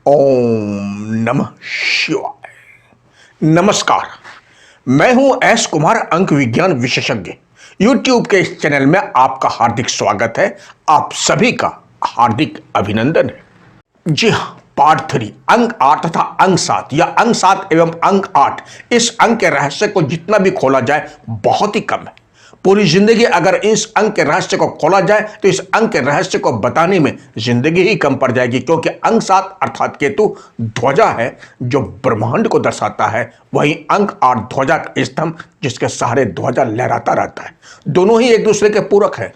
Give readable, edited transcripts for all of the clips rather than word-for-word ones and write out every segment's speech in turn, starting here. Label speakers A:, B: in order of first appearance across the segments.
A: ओम नमः शिवाय। नमस्कार। मैं हूं एस कुमार, अंक विज्ञान विशेषज्ञ। यूट्यूब के इस चैनल में आपका हार्दिक स्वागत है। आप सभी का हार्दिक अभिनंदन है। जी हाँ, पार्ट 3 अंक 8 तथा अंक 7 या अंक 7 एवं अंक 8, इस अंक के रहस्य को जितना भी खोला जाए बहुत ही कम है। पूरी जिंदगी अगर इस अंक के रहस्य को खोला जाए तो इस अंक के रहस्य को बताने में जिंदगी ही कम पड़ जाएगी, क्योंकि अंक 7 अर्थात केतु ध्वजा है जो ब्रह्मांड को दर्शाता है। वहीं अंक 8 ध्वजा का स्तंभ जिसके सहारे ध्वजा लहराता रहता है। दोनों ही एक दूसरे के पूरक है।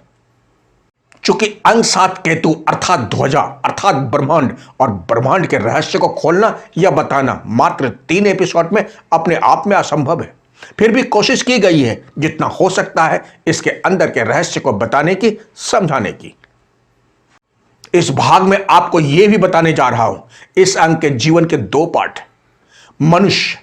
A: चूंकि अंक 7 केतु अर्थात ध्वजा अर्थात ब्रह्मांड और ब्रह्मांड के रहस्य को खोलना या बताना मात्र 3 एपिसोड में अपने आप में असंभव है। फिर भी कोशिश की गई है जितना हो सकता है इसके अंदर के रहस्य को बताने की, समझाने की। इस भाग में आपको यह भी बताने जा रहा हूं, इस अंक के जीवन के 2 पार्ट। मनुष्य,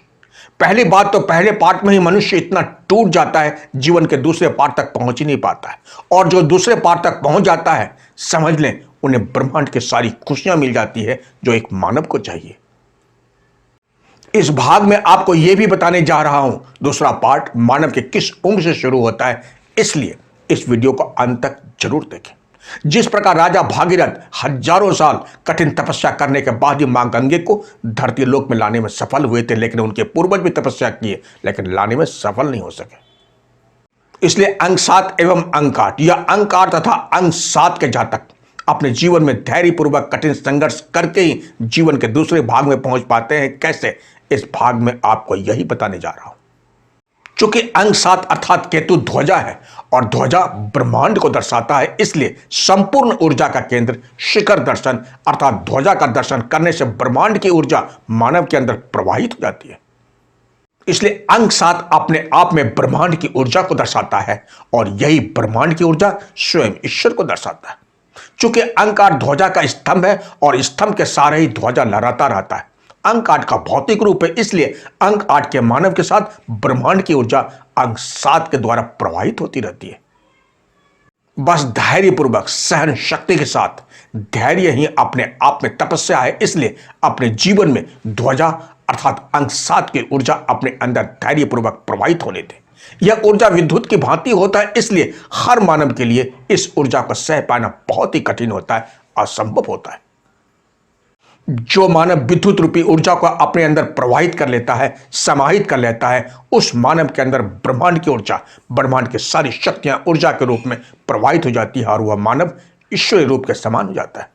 A: पहली बात तो पहले पार्ट में ही मनुष्य इतना टूट जाता है, जीवन के दूसरे पार्ट तक पहुंच ही नहीं पाता है। और जो दूसरे पार्ट तक पहुंच जाता है, समझ लें उन्हें ब्रह्मांड की सारी खुशियां मिल जाती है जो एक मानव को चाहिए। इस भाग में आपको यह भी बताने जा रहा हूं, दूसरा पार्ट मानव के किस उम्र से शुरू होता है, इसलिए इस वीडियो को अंत तक जरूर देखें। जिस प्रकार राजा भागीरथ हजारों साल कठिन तपस्या करने के बाद ही मां गंगे को धरती लोक में लाने में सफल हुए थे, लेकिन उनके पूर्वज भी तपस्या किए लेकिन लाने में सफल नहीं हो सके। इसलिए अंक 7 एवं अंक 8 या अंक 8 तथा अंक 7 के जातक अपने जीवन में धैर्यपूर्वक कठिन संघर्ष करके ही जीवन के दूसरे भाग में पहुंच पाते हैं। कैसे, इस भाग में आपको यही बताने जा रहा हूं। चूंकि अंक 7 अर्थात केतु ध्वजा है और ध्वजा ब्रह्मांड को दर्शाता है, इसलिए संपूर्ण ऊर्जा का केंद्र शिखर दर्शन अर्थात ध्वजा का दर्शन करने से ब्रह्मांड की ऊर्जा मानव के अंदर प्रवाहित हो जाती है। इसलिए अंक 7 अपने आप में ब्रह्मांड की ऊर्जा को दर्शाता है और यही ब्रह्मांड की ऊर्जा स्वयं ईश्वर को दर्शाता है। चूंकि अंक 8 ध्वजा का स्तंभ है और स्तंभ के सहारे ही ध्वजा लहराता रहता है। अंक 8 का भौतिक रूप है, इसलिए अंक 8 के मानव के साथ ब्रह्मांड की ऊर्जा अंक 7 के द्वारा प्रवाहित होती रहती है। बस धैर्यपूर्वक सहन शक्ति के साथ, धैर्य ही अपने आप में तपस्या है, इसलिए अपने जीवन में ध्वजा अर्थात अंक 7 की ऊर्जा अपने अंदर धैर्यपूर्वक प्रवाहित होने दें। यह ऊर्जा विद्युत की भांति होता है, इसलिए हर मानव के लिए इस ऊर्जा को सह पाना बहुत ही कठिन होता है, असंभव होता है। जो मानव विद्युत रूपी ऊर्जा को अपने अंदर प्रवाहित कर लेता है, समाहित कर लेता है, उस मानव के अंदर ब्रह्मांड की ऊर्जा, ब्रह्मांड की सारी शक्तियां ऊर्जा के रूप में प्रवाहित हो जाती है और वह मानव ईश्वरीय रूप के समान हो जाता है।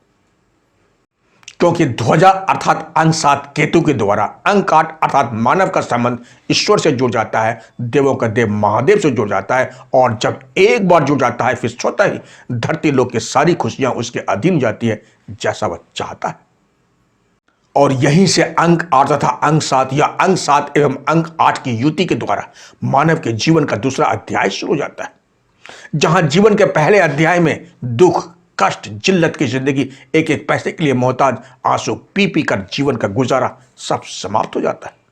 A: क्योंकि ध्वजा अर्थात अंक 7 केतु के द्वारा अंक 8 अर्थात मानव का संबंध ईश्वर से जुड़ जाता है, देवों का देव महादेव से जुड़ जाता है। और जब एक बार जुड़ जाता है, फिर स्वतः ही धरती लोक की सारी खुशियां उसके अधीन हो जाती है, जैसा वह चाहता है। और यहीं से अंक 8 तथा अंक 7 या अंक 7 एवं अंक 8 की युति के द्वारा मानव के जीवन का दूसरा अध्याय शुरू हो जाता है। जहां जीवन के पहले अध्याय में दुख, कष्ट, जिल्लत की जिंदगी, एक एक पैसे के लिए मोहताज, आंसू पी पी कर जीवन का गुजारा सब समाप्त हो जाता है।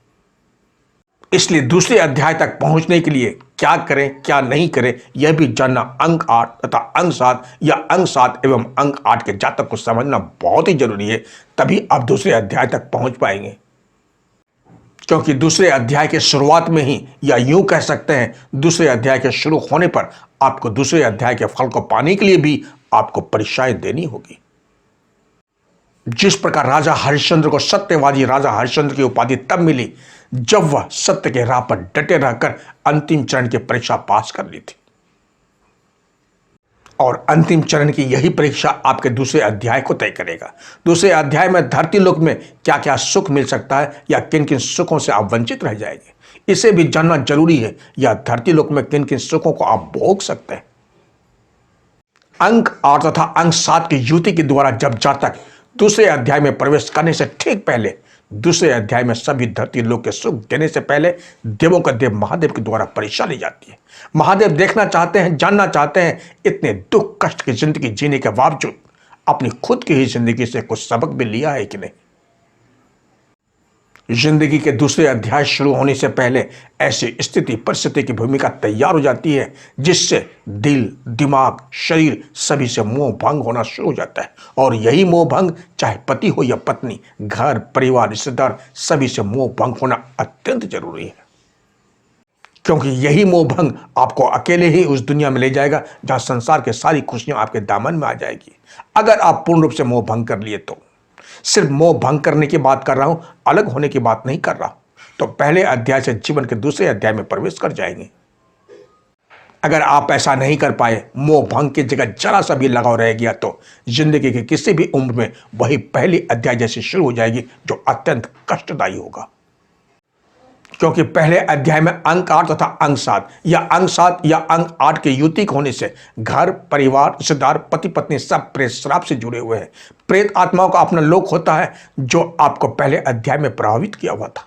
A: इसलिए दूसरे अध्याय तक पहुंचने के लिए क्या करें क्या नहीं करें, यह भी जानना अंक 8 तथा अंक 7 या अंक 7 एवं अंक 8 के जातक को समझना बहुत ही जरूरी है। तभी आप दूसरे अध्याय तक पहुंच पाएंगे। क्योंकि दूसरे अध्याय के शुरुआत में ही, या यूं कह सकते हैं दूसरे अध्याय के शुरू होने पर, आपको दूसरे अध्याय के फल को पाने के लिए भी आपको परीक्षाएं देनी होगी। जिस प्रकार राजा हरिश्चंद्र को सत्यवादी राजा हरिश्चंद्र की उपाधि तब मिली जब वह सत्य के राह पर डटे रहकर अंतिम चरण की परीक्षा पास कर ली थी। और अंतिम चरण की यही परीक्षा आपके दूसरे अध्याय को तय करेगा। दूसरे अध्याय में धरती लोक में क्या क्या सुख मिल सकता है या किन किन सुखों से आप वंचित रह जाएंगे, इसे भी जानना जरूरी है। या धरती लोक में किन किन सुखों को आप भोग सकते हैं। अंक 8 तथा अंक 7 की युति के द्वारा जब जातक दूसरे अध्याय में प्रवेश करने से ठीक पहले, दूसरे अध्याय में सभी धरती लोक के सुख देने से पहले देवों का देव महादेव के द्वारा परीक्षा ली जाती है। महादेव देखना चाहते हैं, जानना चाहते हैं, इतने दुख कष्ट की जिंदगी जीने के बावजूद अपनी खुद की ही जिंदगी से कुछ सबक भी लिया है कि नहीं। जिंदगी के दूसरे अध्याय शुरू होने से पहले ऐसी स्थिति परिस्थिति की भूमिका तैयार हो जाती है जिससे दिल, दिमाग, शरीर सभी से मोह भंग होना शुरू हो जाता है। और यही मोह भंग चाहे पति हो या पत्नी, घर, परिवार, रिश्तेदार, सभी से मोह भंग होना अत्यंत जरूरी है, क्योंकि यही मोह भंग आपको अकेले ही उस दुनिया में ले जाएगा जहां संसार के सारी खुशियां आपके दामन में आ जाएगी। अगर आप पूर्ण रूप से मोह भंग कर लिए तो, सिर्फ मोह भंग करने की बात कर रहा हूं, अलग होने की बात नहीं कर रहा, तो पहले अध्याय से जीवन के दूसरे अध्याय में प्रवेश कर जाएंगे। अगर आप ऐसा नहीं कर पाए, मोह भंग की जगह जरा सा भी लगाव रह गया, तो जिंदगी के किसी भी उम्र में वही पहली अध्याय जैसी शुरू हो जाएगी जो अत्यंत कष्टदायी होगा। क्योंकि पहले अध्याय में अंक 8 तथा अंक 7 या अंक 7 या अंक 8 के युतिक होने से घर, परिवार, रिश्तेदार, पति पत्नी सब प्रेत श्राप से जुड़े हुए हैं। प्रेत आत्माओं का अपना लोक होता है जो आपको पहले अध्याय में प्रभावित किया हुआ था।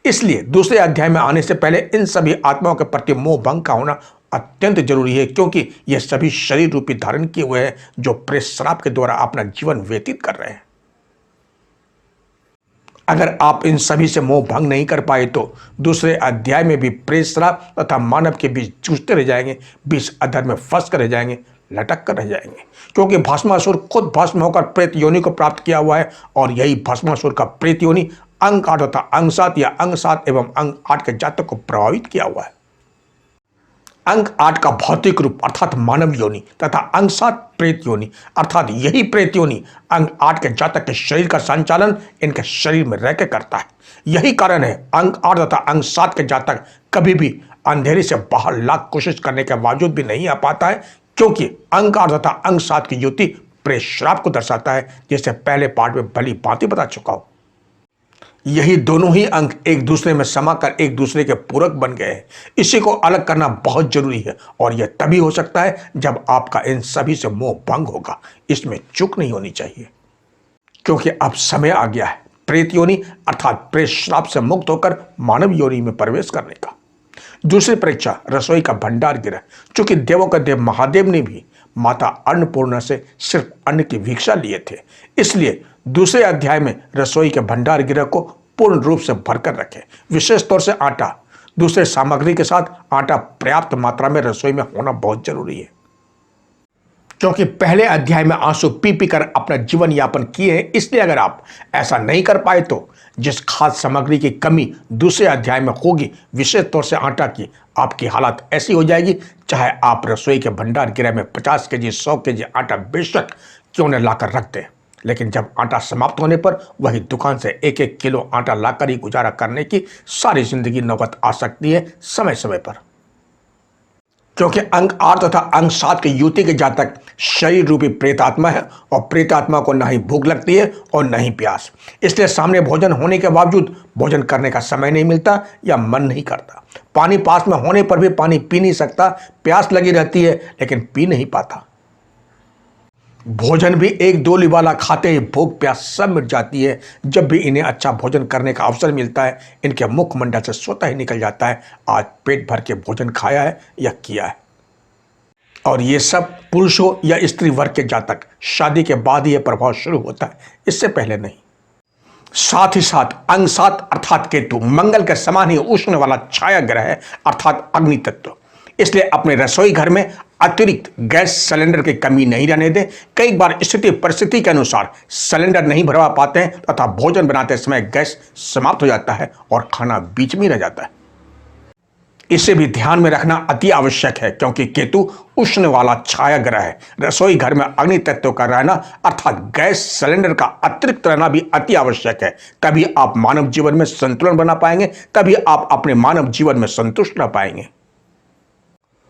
A: इसलिए दूसरे अध्याय में आने से पहले इन सभी आत्माओं के प्रति मोह भंग का होना अत्यंत जरूरी है, क्योंकि ये सभी शरीर रूपी धारण किए हुए हैं जो प्रेत श्राप के द्वारा अपना जीवन व्यतीत कर रहे हैं। अगर आप इन सभी से मोह भंग नहीं कर पाए तो दूसरे अध्याय में भी प्रेत श्राप तथा मानव के बीच जूझते रह जाएंगे, बीच अधर में फंस कर रह जाएंगे, लटक कर रह जाएंगे। क्योंकि भस्मासुर खुद भस्म होकर प्रेत योनि को प्राप्त किया हुआ है, और यही भस्मासुर का प्रेत योनि अंक 8 तथा अंक 7 या अंक 7 एवं अंक 8 के जातक को प्रभावित किया हुआ है। अंक 8 का भौतिक रूप अर्थात मानव योनि तथा अंक 7 प्रेत योनि अर्थात यही प्रेत योनि अंक 8 के जातक के शरीर का संचालन इनके शरीर में रहकर करता है। यही कारण है अंक 8 तथा अंक 7 के जातक कभी भी अंधेरे से बाहर लाख कोशिश करने के बावजूद भी नहीं आ पाता है, क्योंकि अंक 8 तथा अंक 7 की युति प्रेत श्राप को दर्शाता है, जिसे पहले पार्ट में भली भांति बता चुका हूं। यही दोनों ही अंक एक दूसरे में समाकर एक दूसरे के पूरक बन गए हैं। इसी को अलग करना बहुत जरूरी है, और यह तभी हो सकता है जब आपका इन सभी से मोह भंग होगा। इसमें चूक नहीं होनी चाहिए, क्योंकि अब समय आ गया है प्रेत योनि अर्थात प्रेत श्राप से मुक्त होकर मानव योनि में प्रवेश करने का। दूसरी परीक्षा रसोई का भंडार गृह। चूंकि देवों का देव महादेव ने भी माता अन्नपूर्णा से सिर्फ अन्न की भिक्षा लिए थे, इसलिए दूसरे अध्याय में रसोई के भंडार गृह को पूर्ण रूप से भरकर रखें। विशेष तौर से आटा, दूसरे सामग्री के साथ आटा पर्याप्त मात्रा में रसोई में होना बहुत जरूरी है, क्योंकि पहले अध्याय में आंसू पी पी कर अपना जीवन यापन किए हैं। इसलिए अगर आप ऐसा नहीं कर पाए तो जिस खाद्य सामग्री की कमी दूसरे अध्याय में होगी, विशेष तौर से आटा की, आपकी हालत ऐसी हो जाएगी चाहे आप रसोई के भंडार गृह में 50 केजी 100 केजी आटा बेशक क्यों न लाकर रख दें, लेकिन जब आटा समाप्त होने पर वही दुकान से 1-1 किलो आटा लाकर ही गुजारा करने की सारी जिंदगी नौबत आ सकती है समय समय पर। क्योंकि अंक 8 तथा अंक 7 के युति के जातक शरीर रूपी प्रेतात्मा है, और प्रेतात्मा को ना ही भूख लगती है और न ही प्यास। इसलिए सामने भोजन होने के बावजूद भोजन करने का समय नहीं मिलता या मन नहीं करता। पानी पास में होने पर भी पानी पी नहीं सकता, प्यास लगी रहती है लेकिन पी नहीं पाता। भोजन भी 1-2 लिवाला खाते ही भूख प्यास सब मिट जाती है। जब भी इन्हें अच्छा भोजन करने का अवसर मिलता है, इनके मुखमंडल से स्वतः ही निकल जाता है आज पेट भर के भोजन खाया है या किया है। और ये सब पुरुष हो या स्त्री वर्ग के जातक, शादी के बाद ही यह प्रभाव शुरू होता है, इससे पहले नहीं। साथ ही साथ अंक 7 अर्थात केतु मंगल के समान ही उष्ण वाला छाया ग्रह है अर्थात अग्नि तत्व। इसलिए अपने रसोई घर में अतिरिक्त गैस सिलेंडर की कमी नहीं रहने दें। कई बार स्थिति परिस्थिति के अनुसार सिलेंडर नहीं भरवा पाते हैं तथा भोजन बनाते समय गैस समाप्त हो जाता है और खाना बीच में रह जाता है। इसे भी ध्यान में रखना अति आवश्यक है, क्योंकि केतु उष्ण वाला छाया ग्रह है। रसोई घर में अग्नि तत्व का रहना अर्थात गैस सिलेंडर का अतिरिक्त रहना भी अति आवश्यक है। तभी आप मानव जीवन में संतुलन बना पाएंगे, तभी आप अपने मानव जीवन में संतुष्ट रह पाएंगे।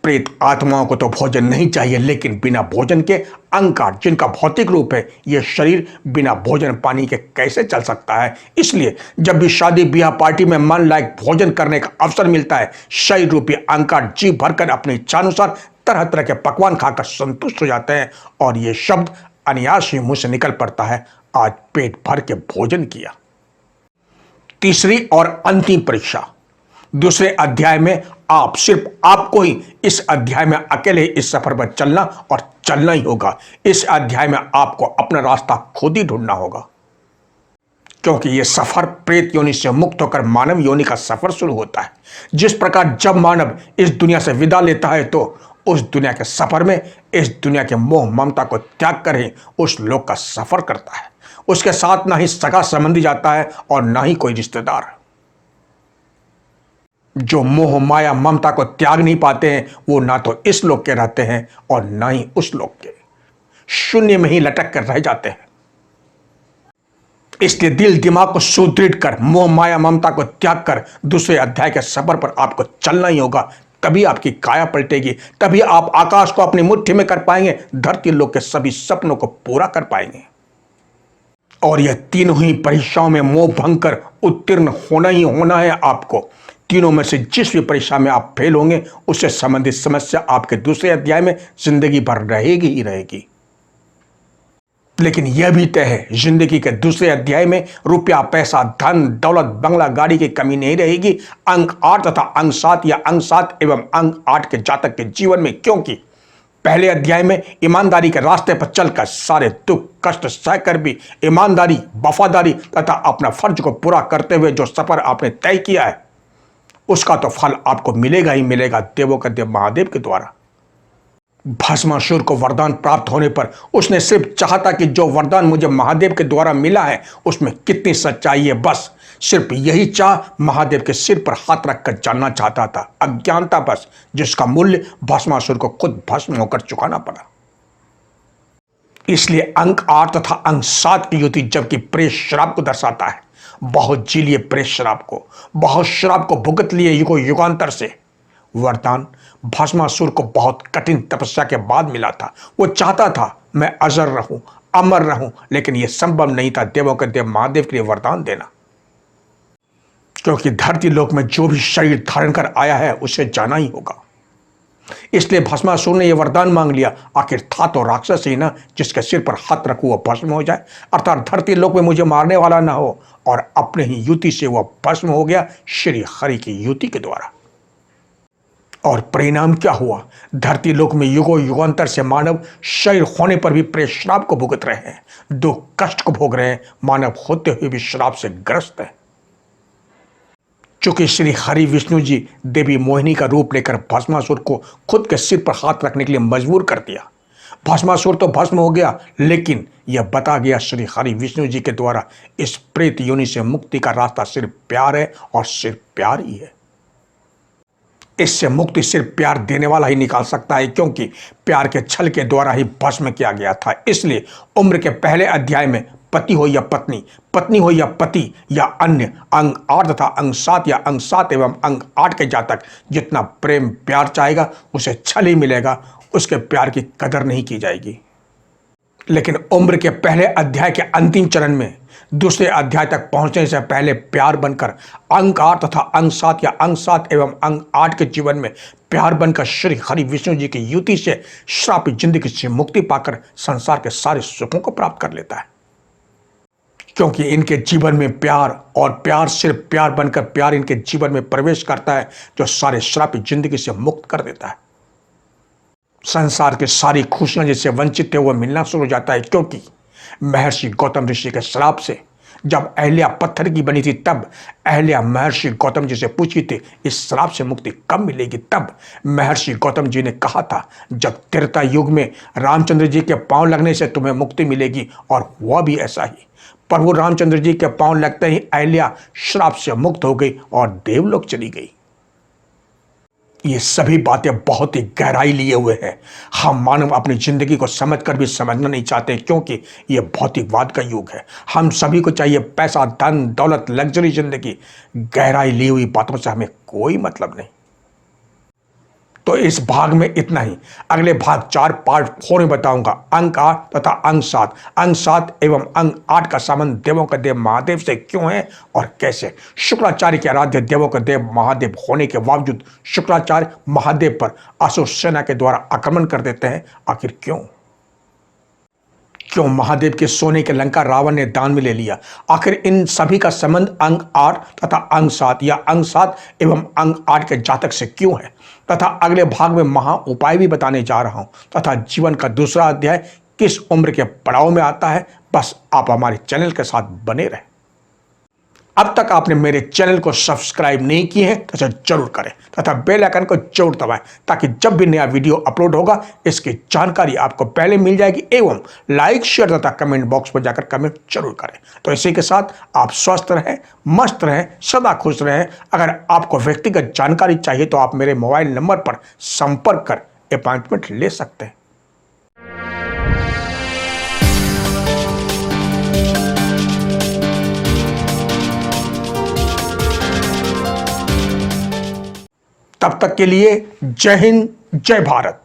A: प्रेत आत्माओं को तो भोजन नहीं चाहिए, लेकिन बिना भोजन के अंक 8 जिनका भौतिक रूप है, यह शरीर बिना भोजन पानी के कैसे चल सकता है। इसलिए जब भी शादी ब्याह पार्टी में मन लायक भोजन करने का अवसर मिलता है, शरीर रूपी अंक 8 जी भरकर अपनी इच्छानुसार तरह तरह के पकवान खाकर संतुष्ट हो जाते हैं, और ये शब्द अनायास ही मुंह से निकल पड़ता है, आज पेट भर के भोजन किया। तीसरी और अंतिम परीक्षा। दूसरे अध्याय में आप सिर्फ आपको ही इस अध्याय में अकेले इस सफर पर चलना और चलना ही होगा। इस अध्याय में आपको अपना रास्ता खुद ही ढूंढना होगा। क्योंकि ये सफर प्रेत योनि से मुक्त होकर मानव योनि का सफर शुरू होता है। जिस प्रकार जब मानव इस दुनिया से विदा लेता है तो उस दुनिया के सफर में इस दुनिया के मोह ममता को त्याग कर ही उस लोक का सफर करता है। उसके साथ ना ही सगा संबंधी जाता है और ना ही कोई रिश्तेदार। जो मोह माया ममता को त्याग नहीं पाते हैं वो ना तो इस लोक के रहते हैं और ना ही उस लोक के, शून्य में ही लटक कर रह जाते हैं। इसलिए दिल दिमाग को सुदृढ़ कर मोह माया ममता को त्याग कर दूसरे अध्याय के सफर पर आपको चलना ही होगा। तभी आपकी काया पलटेगी, तभी आप आकाश को अपनी मुट्ठी में कर पाएंगे, धरती लोक के सभी सपनों को पूरा कर पाएंगे। और यह तीनों ही परीक्षाओं में मोह भंग कर उत्तीर्ण होना ही होना है आपको। तीनों में से जिस भी परीक्षा में आप फेल होंगे उससे संबंधित समस्या आपके दूसरे अध्याय में जिंदगी भर रहेगी ही रहेगी। लेकिन यह भी तय है, जिंदगी के दूसरे अध्याय में रुपया पैसा धन दौलत बंगला गाड़ी की कमी नहीं रहेगी। अंक 8 तथा अंक 7 या अंक 7 एवं अंक 8 के जातक के जीवन में, क्योंकि पहले अध्याय में ईमानदारी के रास्ते पर चलकर सारे दुख कष्ट सहकर भी ईमानदारी वफादारी तथा अपना फर्ज को पूरा करते हुए जो सफर आपने तय किया है उसका तो फल आपको मिलेगा ही मिलेगा, देवों के देव महादेव के द्वारा। भस्मासुर को वरदान प्राप्त होने पर उसने सिर्फ चाहा था कि जो वरदान मुझे महादेव के द्वारा मिला है उसमें कितनी सच्चाई है, बस सिर्फ यही चाह महादेव के सिर पर हाथ रखकर जानना चाहता था। अज्ञानता बस, जिसका मूल्य भस्मासुर को खुद भस्म होकर चुकाना पड़ा। इसलिए अंक 8 तथा अंक 7 की युति जबकि प्रेत श्राप को दर्शाता है। बहुत जी लिए प्रेत श्राप को, बहुत श्राप को भुगत लिए युगों युगांतर से। वरदान भस्मासुर को बहुत कठिन तपस्या के बाद मिला था। वो चाहता था मैं अजर रहूं, अमर रहूं, लेकिन यह संभव नहीं था देवों के देव महादेव के लिए वरदान देना, क्योंकि धरती लोक में जो भी शरीर धारण कर आया है उसे जाना ही होगा। इसलिए भस्मासुर ने यह वरदान मांग लिया, आखिर था तो राक्षस ही ना, जिसके सिर पर हाथ रखूं वो भस्म हो जाए, अर्थात धरती लोक में मुझे मारने वाला ना हो। और अपने ही युति से वह भस्म हो गया श्री हरि की युति के द्वारा। और परिणाम क्या हुआ? धरती लोक में युगों युगांतर से मानव शरीर होने पर भी प्रेत श्राप को भुगत रहे हैं, दुख कष्ट को भोग रहे हैं, मानव होते हुए भी श्राप से ग्रस्त है। चूंकि श्री हरि विष्णु जी देवी मोहिनी का रूप लेकर भस्मासुर को खुद के सिर पर हाथ रखने के लिए मजबूर कर दिया। भस्मासुर तो भस्म हो गया, लेकिन यह बता गया श्री हरि विष्णु जी के द्वारा इस प्रेत योनि से मुक्ति का रास्ता सिर्फ प्यार है और सिर्फ प्यार ही है। इससे मुक्ति सिर्फ प्यार देने वाला ही निकाल सकता है, क्योंकि प्यार के छल के द्वारा ही भस्म किया गया था। इसलिए उम्र के पहले अध्याय में पति हो या पत्नी, पत्नी हो या पति या अन्य, अंक 8 तथा अंक 7 या अंक 7 एवं अंक 8 के जातक जितना प्रेम प्यार चाहेगा उसे छल ही मिलेगा, उसके प्यार की कदर नहीं की जाएगी। लेकिन उम्र के पहले अध्याय के अंतिम चरण में दूसरे अध्याय तक पहुंचने से पहले प्यार बनकर अंक 8 तथा अंक 7 या अंक 7 एवं अंक 8 के जीवन में प्यार बनकर श्री हरि विष्णु जी की युति से श्रापित जिंदगी से मुक्ति पाकर संसार के सारे सुखों को प्राप्त कर लेता है। क्योंकि इनके जीवन में प्यार और प्यार सिर्फ प्यार बनकर प्यार इनके जीवन में प्रवेश करता है, जो सारे श्रापित जिंदगी से मुक्त कर देता है। संसार के सारी खुशियां जिससे वंचित थे वो मिलना शुरू हो जाता है, क्योंकि महर्षि गौतम ऋषि के श्राप से जब अहल्या पत्थर की बनी थी तब अहल्या महर्षि गौतम जी से पूछी थी इस श्राप से मुक्ति कब मिलेगी। तब महर्षि गौतम जी ने कहा था जब त्रेता युग में रामचंद्र जी के पांव लगने से तुम्हें मुक्ति मिलेगी, और हुआ भी ऐसा ही। प्रभु रामचंद्र जी के पांव लगते ही अहल्या श्राप से मुक्त हो गई और देवलोक चली गई। ये सभी बातें बहुत ही गहराई लिए हुए हैं। हम मानव अपनी जिंदगी को समझकर भी समझना नहीं चाहते, क्योंकि ये भौतिकवाद का युग है। हम सभी को चाहिए पैसा धन दौलत लग्जरी जिंदगी, गहराई ली हुई बातों से हमें कोई मतलब नहीं। तो इस भाग में इतना ही। अगले भाग 4 पार्ट 4 में बताऊंगा अंक 8 तथा अंक 7 एवं अंक 8 का संबंध देवों के देव महादेव से क्यों है और कैसे। शुक्राचार्य के आराध्य देवों के देव महादेव होने के बावजूद शुक्राचार्य महादेव पर असुर सेना के द्वारा आक्रमण कर देते हैं। आखिर क्यों महादेव के सोने के लंका रावण ने दान में ले लिया। आखिर इन सभी का संबंध अंक 8 तथा अंक 7 या अंक 7 एवं अंक 8 के जातक से क्यों है, तथा अगले भाग में महा उपाय भी बताने जा रहा हूं, तथा जीवन का दूसरा अध्याय किस उम्र के पड़ाव में आता है। बस आप हमारे चैनल के साथ बने रहें। अब तक आपने मेरे चैनल को सब्सक्राइब नहीं किए हैं तो इसे जरूर करें तथा बेल आइकन को जरूर दबाएं ताकि जब भी नया वीडियो अपलोड होगा इसकी जानकारी आपको पहले मिल जाएगी। एवं लाइक, शेयर तथा कमेंट बॉक्स में जाकर कमेंट जरूर करें। तो इसी के साथ आप स्वस्थ रहें, मस्त रहें, सदा खुश रहें। अगर आपको व्यक्तिगत जानकारी चाहिए तो आप मेरे मोबाइल नंबर पर संपर्क कर अपॉइंटमेंट ले सकते हैं। तब तक के लिए जय हिंद, जय भारत।